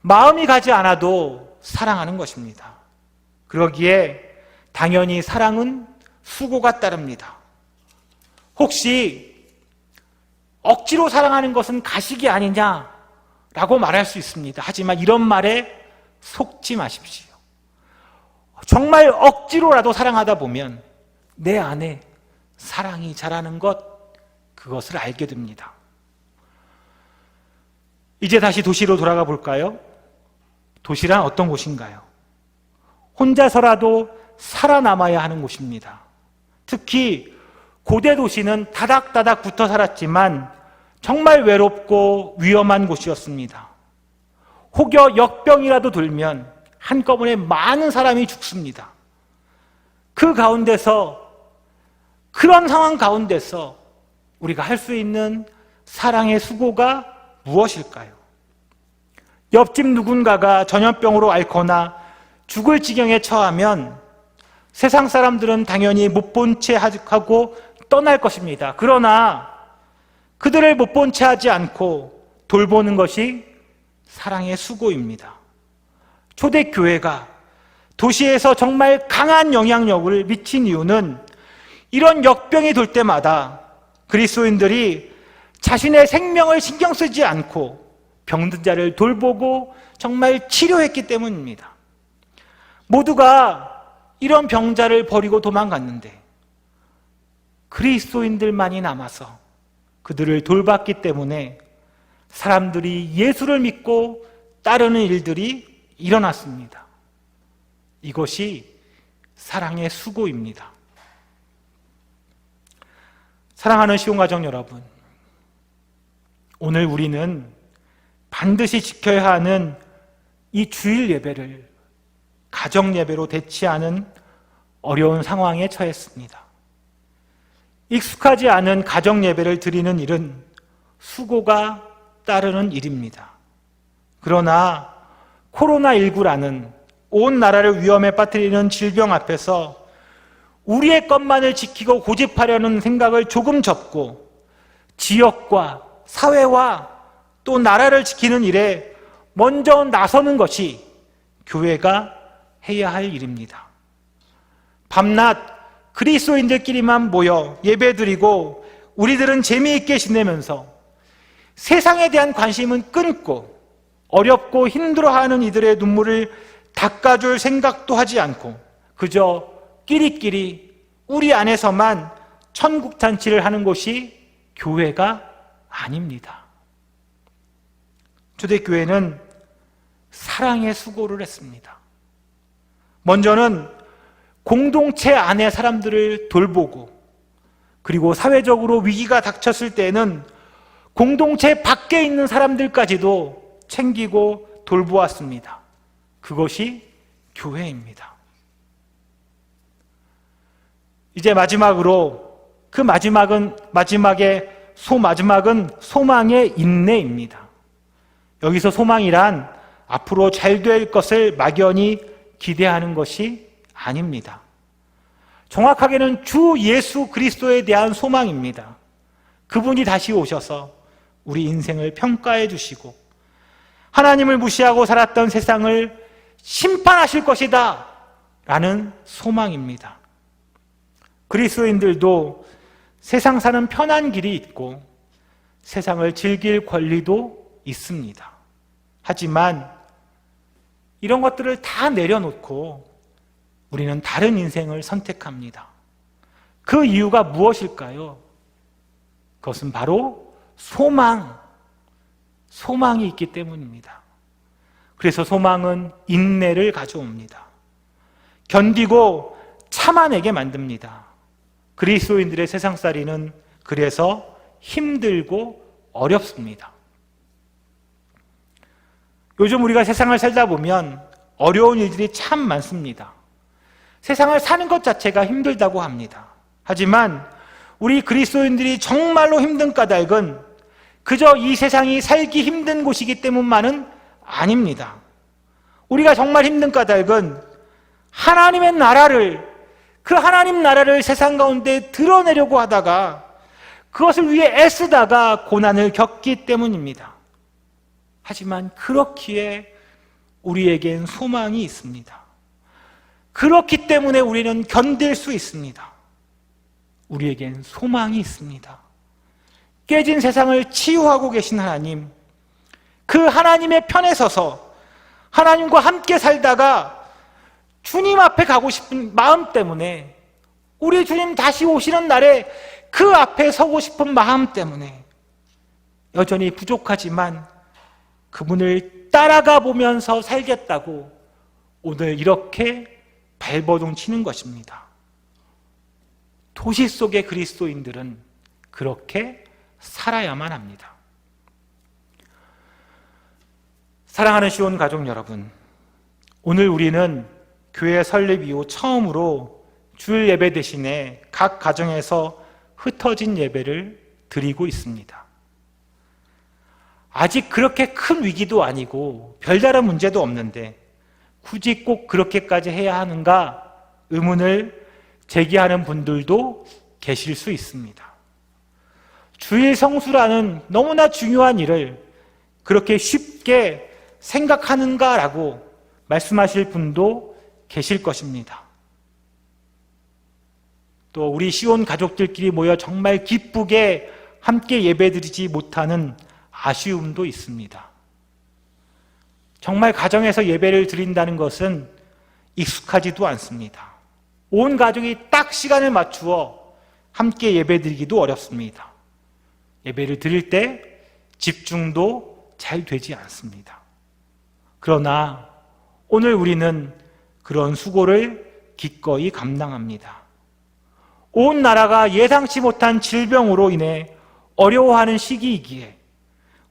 마음이 가지 않아도 사랑하는 것입니다. 그러기에 당연히 사랑은 수고가 따릅니다. 혹시 억지로 사랑하는 것은 가식이 아니냐라고 말할 수 있습니다. 하지만 이런 말에 속지 마십시오. 정말 억지로라도 사랑하다 보면 내 안에 사랑이 자라는 그것을 알게 됩니다. 이제 다시 도시로 돌아가 볼까요? 도시란 어떤 곳인가요? 혼자서라도 살아남아야 하는 곳입니다. 특히 고대 도시는 다닥다닥 붙어 살았지만 정말 외롭고 위험한 곳이었습니다. 혹여 역병이라도 돌면 한꺼번에 많은 사람이 죽습니다. 그런 상황 가운데서 우리가 할 수 있는 사랑의 수고가 무엇일까요? 옆집 누군가가 전염병으로 앓거나 죽을 지경에 처하면 세상 사람들은 당연히 못 본 채 하고 떠날 것입니다. 그러나 그들을 못 본 채 하지 않고 돌보는 것이 사랑의 수고입니다. 초대교회가 도시에서 정말 강한 영향력을 미친 이유는 이런 역병이 돌 때마다 그리스도인들이 자신의 생명을 신경 쓰지 않고 병든 자를 돌보고 정말 치료했기 때문입니다. 모두가 이런 병자를 버리고 도망갔는데 그리스도인들만이 남아서 그들을 돌봤기 때문에 사람들이 예수를 믿고 따르는 일들이 일어났습니다. 이것이 사랑의 수고입니다. 사랑하는 시온가족 여러분, 오늘 우리는 반드시 지켜야 하는 이 주일 예배를 가정 예배로 대체하는 어려운 상황에 처했습니다. 익숙하지 않은 가정 예배를 드리는 일은 수고가 따르는 일입니다. 그러나 코로나19라는 온 나라를 위험에 빠뜨리는 질병 앞에서 우리의 것만을 지키고 고집하려는 생각을 조금 접고 지역과 사회와 또 나라를 지키는 일에 먼저 나서는 것이 교회가 해야 할 일입니다. 밤낮 그리스도인들끼리만 모여 예배드리고 우리들은 재미있게 지내면서 세상에 대한 관심은 끊고 어렵고 힘들어하는 이들의 눈물을 닦아줄 생각도 하지 않고 그저 끼리끼리 우리 안에서만 천국잔치를 하는 것이 교회가 아닙니다. 초대교회는 사랑의 수고를 했습니다. 먼저는 공동체 안의 사람들을 돌보고 그리고 사회적으로 위기가 닥쳤을 때는 공동체 밖에 있는 사람들까지도 챙기고 돌보았습니다. 그것이 교회입니다. 이제 마지막으로 마지막은 소망의 인내입니다. 여기서 소망이란 앞으로 잘 될 것을 막연히 기대하는 것이 아닙니다. 정확하게는 주 예수 그리스도에 대한 소망입니다. 그분이 다시 오셔서 우리 인생을 평가해 주시고 하나님을 무시하고 살았던 세상을 심판하실 것이다 라는 소망입니다. 그리스도인들도 세상 사는 편한 길이 있고 세상을 즐길 권리도 있습니다. 하지만 이런 것들을 다 내려놓고 우리는 다른 인생을 선택합니다. 그 이유가 무엇일까요? 그것은 바로 소망이 있기 때문입니다. 그래서 소망은 인내를 가져옵니다. 견디고 참아내게 만듭니다. 그리스도인들의 세상살이는 그래서 힘들고 어렵습니다. 요즘 우리가 세상을 살다 보면 어려운 일들이 참 많습니다. 세상을 사는 것 자체가 힘들다고 합니다. 하지만 우리 그리스도인들이 정말로 힘든 까닭은 그저 이 세상이 살기 힘든 곳이기 때문만은 아닙니다. 우리가 정말 힘든 까닭은 하나님의 나라를, 그 하나님 나라를 세상 가운데 드러내려고 하다가 그것을 위해 애쓰다가 고난을 겪기 때문입니다. 하지만 그렇기에 우리에겐 소망이 있습니다. 그렇기 때문에 우리는 견딜 수 있습니다. 우리에겐 소망이 있습니다. 깨진 세상을 치유하고 계신 하나님, 그 하나님의 편에 서서 하나님과 함께 살다가 주님 앞에 가고 싶은 마음 때문에, 우리 주님 다시 오시는 날에 그 앞에 서고 싶은 마음 때문에 여전히 부족하지만 그분을 따라가 보면서 살겠다고 오늘 이렇게 발버둥 치는 것입니다. 도시 속의 그리스도인들은 그렇게 살아야만 합니다. 사랑하는 시온 가족 여러분, 오늘 우리는 교회 설립 이후 처음으로 주일 예배 대신에 각 가정에서 흩어진 예배를 드리고 있습니다. 아직 그렇게 큰 위기도 아니고 별다른 문제도 없는데 굳이 꼭 그렇게까지 해야 하는가 의문을 제기하는 분들도 계실 수 있습니다. 주일 성수라는 너무나 중요한 일을 그렇게 쉽게 생각하는가라고 말씀하실 분도 계실 것입니다. 또 우리 시온 가족들끼리 모여 정말 기쁘게 함께 예배드리지 못하는 아쉬움도 있습니다. 정말 가정에서 예배를 드린다는 것은 익숙하지도 않습니다. 온 가족이 딱 시간을 맞추어 함께 예배드리기도 어렵습니다. 예배를 드릴 때 집중도 잘 되지 않습니다. 그러나 오늘 우리는 그런 수고를 기꺼이 감당합니다. 온 나라가 예상치 못한 질병으로 인해 어려워하는 시기이기에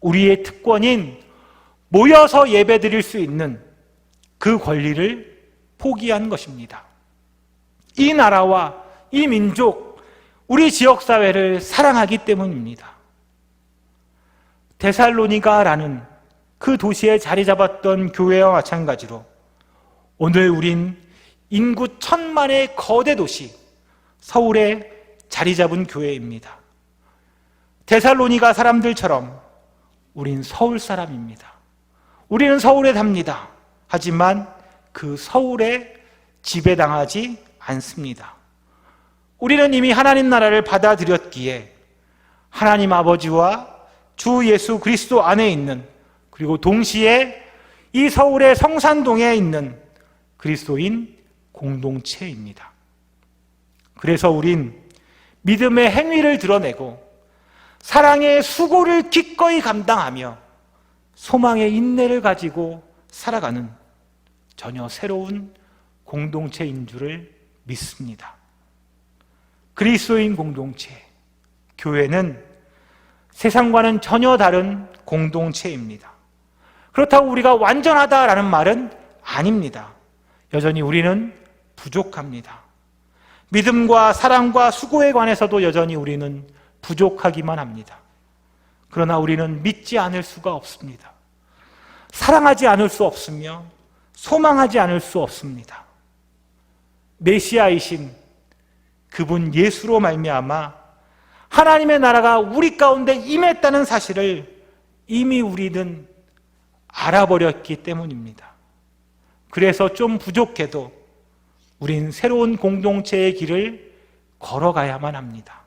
우리의 특권인 모여서 예배드릴 수 있는 그 권리를 포기한 것입니다. 이 나라와 이 민족, 우리 지역사회를 사랑하기 때문입니다. 데살로니가라는 그 도시에 자리 잡았던 교회와 마찬가지로 오늘 우린 인구 1,000만의 거대 도시 서울에 자리 잡은 교회입니다. 데살로니가 사람들처럼 우린 서울 사람입니다. 우리는 서울에 삽니다. 하지만 그 서울에 지배당하지 않습니다. 우리는 이미 하나님 나라를 받아들였기에 하나님 아버지와 주 예수 그리스도 안에 있는, 그리고 동시에 이 서울의 성산동에 있는 그리스도인 공동체입니다. 그래서 우린 믿음의 행위를 드러내고 사랑의 수고를 기꺼이 감당하며 소망의 인내를 가지고 살아가는 전혀 새로운 공동체인 줄을 믿습니다. 그리스도인 공동체, 교회는 세상과는 전혀 다른 공동체입니다. 그렇다고 우리가 완전하다라는 말은 아닙니다. 여전히 우리는 부족합니다. 믿음과 사랑과 수고에 관해서도 여전히 우리는 부족하기만 합니다. 그러나 우리는 믿지 않을 수가 없습니다. 사랑하지 않을 수 없으며 소망하지 않을 수 없습니다. 메시아이신 그분 예수로 말미암아 하나님의 나라가 우리 가운데 임했다는 사실을 이미 우리는 알아버렸기 때문입니다. 그래서 좀 부족해도 우린 새로운 공동체의 길을 걸어가야만 합니다.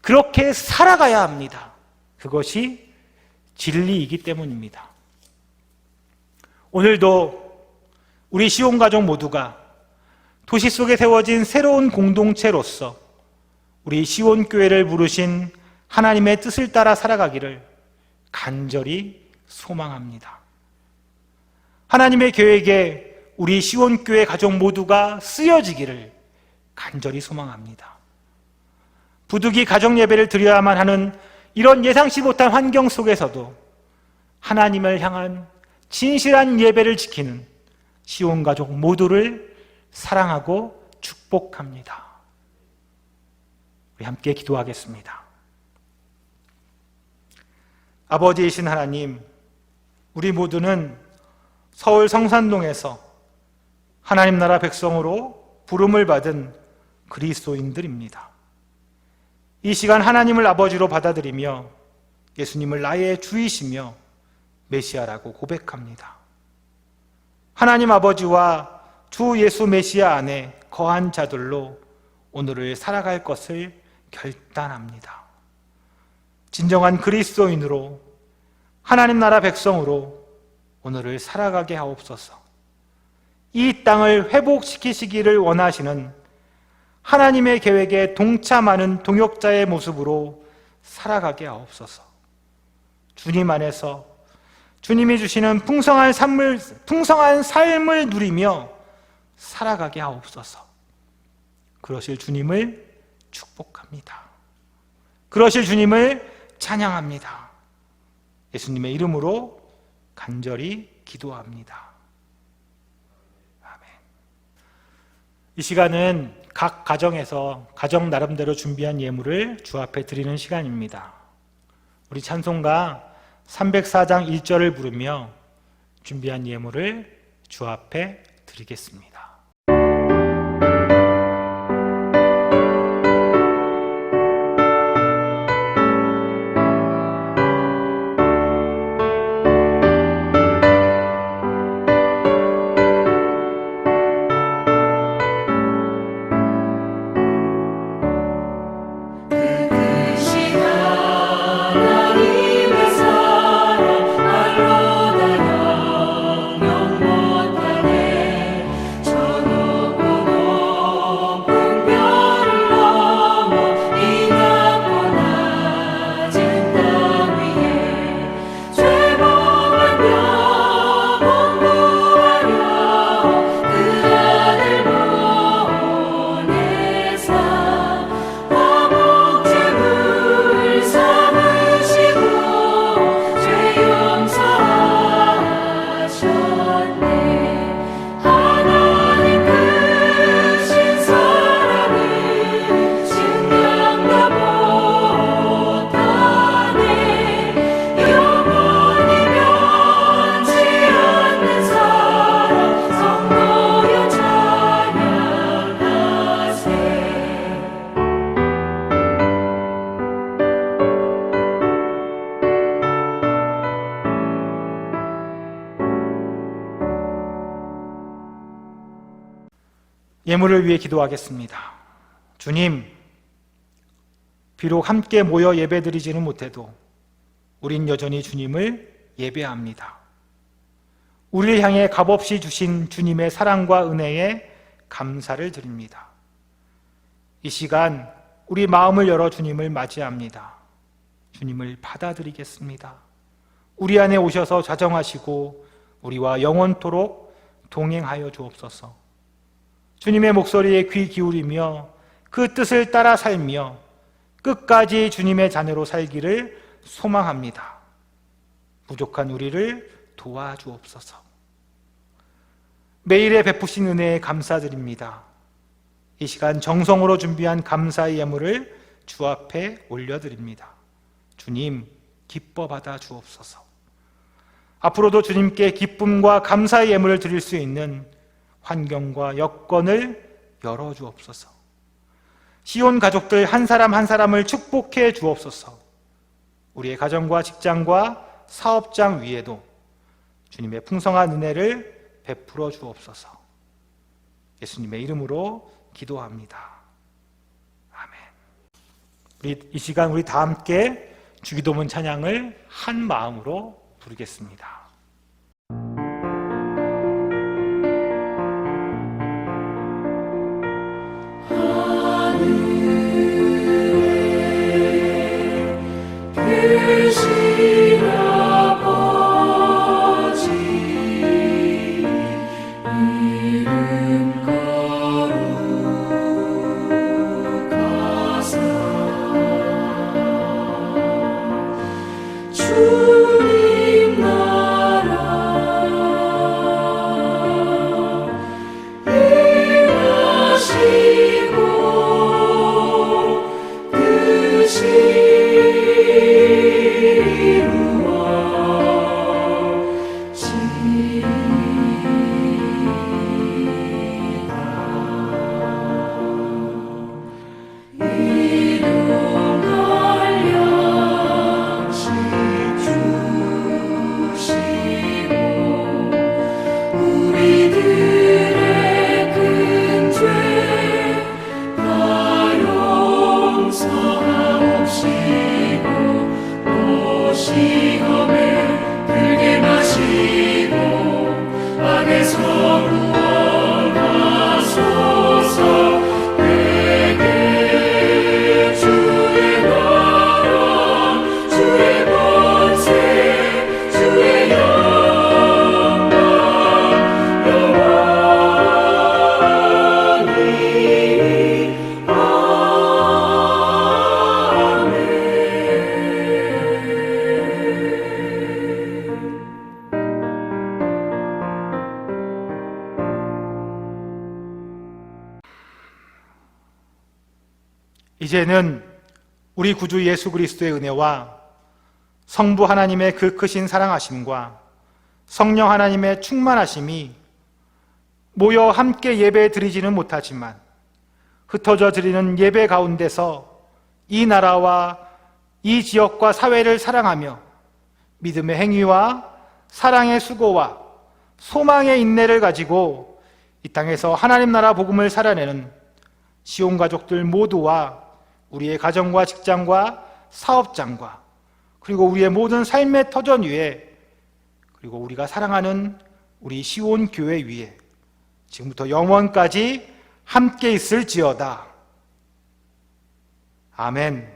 그렇게 살아가야 합니다. 그것이 진리이기 때문입니다. 오늘도 우리 시온 가족 모두가 도시 속에 세워진 새로운 공동체로서 우리 시온 교회를 부르신 하나님의 뜻을 따라 살아가기를 간절히 소망합니다. 하나님의 계획에 우리 시온 교회 가족 모두가 쓰여지기를 간절히 소망합니다. 부득이 가정 예배를 드려야만 하는 이런 예상치 못한 환경 속에서도 하나님을 향한 진실한 예배를 지키는 시온 가족 모두를 사랑하고 축복합니다. 우리 함께 기도하겠습니다. 아버지이신 하나님, 우리 모두는 서울 성산동에서 하나님 나라 백성으로 부름을 받은 그리스도인들입니다. 이 시간 하나님을 아버지로 받아들이며 예수님을 나의 주이시며 메시아라고 고백합니다. 하나님 아버지와 주 예수 메시아 안에 거한 자들로 오늘을 살아갈 것을 결단합니다. 진정한 그리스도인으로 하나님 나라 백성으로 오늘을 살아가게 하옵소서. 이 땅을 회복시키시기를 원하시는 하나님의 계획에 동참하는 동역자의 모습으로 살아가게 하옵소서. 주님 안에서 주님이 주시는 풍성한 삶을 누리며 살아가게 하옵소서. 그러실 주님을 축복합니다. 그러실 주님을 찬양합니다. 예수님의 이름으로 간절히 기도합니다. 아멘. 이 시간은 각 가정에서 가정 나름대로 준비한 예물을 주 앞에 드리는 시간입니다. 우리 찬송가 304장 1절을 부르며 준비한 예물을 주 앞에 드리겠습니다. 예물을 위해 기도하겠습니다. 주님, 비록 함께 모여 예배드리지는 못해도 우린 여전히 주님을 예배합니다. 우리를 향해 값없이 주신 주님의 사랑과 은혜에 감사를 드립니다. 이 시간 우리 마음을 열어 주님을 맞이합니다. 주님을 받아들이겠습니다. 우리 안에 오셔서 좌정하시고 우리와 영원토록 동행하여 주옵소서. 주님의 목소리에 귀 기울이며 그 뜻을 따라 살며 끝까지 주님의 자녀로 살기를 소망합니다. 부족한 우리를 도와주옵소서. 매일의 베푸신 은혜에 감사드립니다. 이 시간 정성으로 준비한 감사의 예물을 주 앞에 올려드립니다. 주님, 기뻐 받아 주옵소서. 앞으로도 주님께 기쁨과 감사의 예물을 드릴 수 있는 환경과 여건을 열어주옵소서. 시온 가족들 한 사람 한 사람을 축복해 주옵소서. 우리의 가정과 직장과 사업장 위에도 주님의 풍성한 은혜를 베풀어 주옵소서. 예수님의 이름으로 기도합니다. 아멘. 이 시간 우리 다 함께 주기도문 찬양을 한 마음으로 부르겠습니다. 주님 나 이제는 우리 구주 예수 그리스도의 은혜와 성부 하나님의 그 크신 사랑하심과 성령 하나님의 충만하심이 모여 함께 예배 드리지는 못하지만 흩어져 드리는 예배 가운데서 이 나라와 이 지역과 사회를 사랑하며 믿음의 행위와 사랑의 수고와 소망의 인내를 가지고 이 땅에서 하나님 나라 복음을 살아내는 시온 가족들 모두와 우리의 가정과 직장과 사업장과 그리고 우리의 모든 삶의 터전 위에 그리고 우리가 사랑하는 우리 시온 교회 위에 지금부터 영원까지 함께 있을지어다. 아멘.